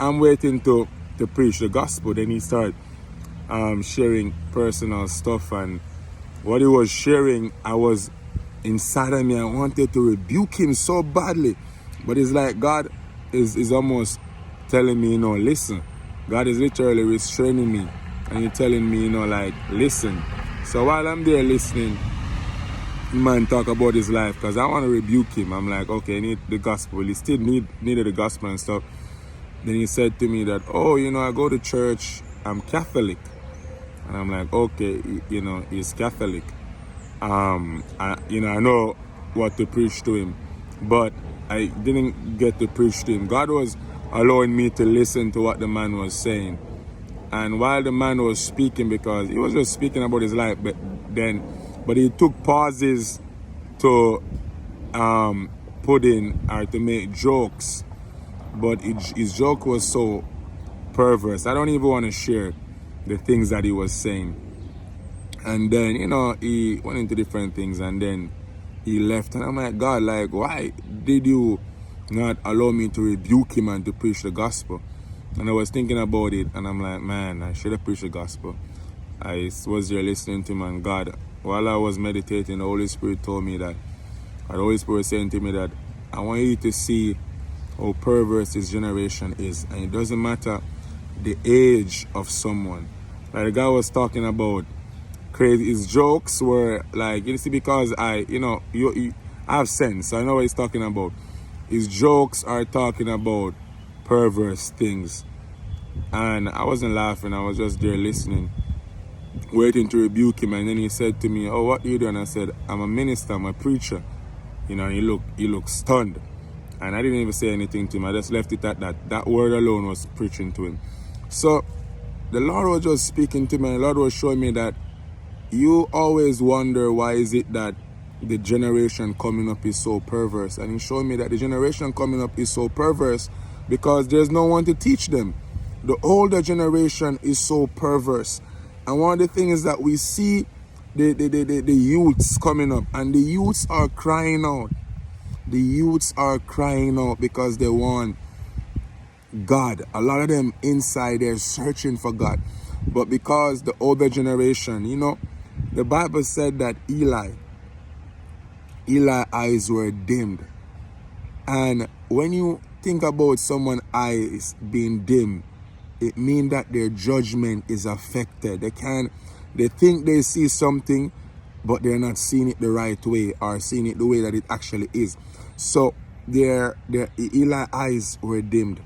I'm waiting to preach the gospel. Then he started sharing personal stuff, and what he was sharing, I was inside of me, I wanted to rebuke him so badly. But it's like God is almost telling me, listen. God is literally restraining me, and he's telling me, like, listen. So while I'm there listening, man talk about his life, because I want to rebuke him. I'm like, okay, I need the gospel. He still needed the gospel and stuff. Then he said to me that, I go to church, I'm Catholic. And I'm like, okay, he's Catholic. I know what to preach to him, but I didn't get to preach to him. God was allowing me to listen to what the man was saying. And while the man was speaking, because he was just speaking about his life, but he took pauses to put in or to make jokes. But his joke was so perverse. I don't even want to share the things that he was saying. And then, he went into different things, and then he left. And I'm like, God, like, why did you not allow me to rebuke him and to preach the gospel? And I was thinking about it, and I'm like, man, I should have preached the gospel. I was there listening to him, and God, while I was meditating, the Holy Spirit told me that, or the Holy Spirit was saying to me that, I want you to see how perverse this generation is. And it doesn't matter the age of someone. Like the guy was talking about crazy, his jokes were like, you see, because I have sense, so I know what he's talking about. His jokes are talking about perverse things, and I wasn't laughing, I was just there listening, waiting to rebuke him. And then he said to me, oh, what do you do? And I said, I'm a minister, I'm a preacher. And he looked stunned, and I didn't even say anything to him. I just left it at that. That word alone was preaching to him. So the Lord was just speaking to me, and the Lord was showing me that you always wonder, why is it that the generation coming up is so perverse? And he showed me that the generation coming up is so perverse because there's no one to teach them. The older generation is so perverse. And one of the things is that we see the youths coming up, and the youths are crying out. The youths are crying out because they want God. A lot of them inside, they're searching for God. But because the older generation, the Bible said that Eli's eyes were dimmed. And when you think about someone's eyes being dim, it means that their judgment is affected. They think they see something, but they're not seeing it the right way, or seeing it the way that it actually is. So Eli's eyes were dimmed.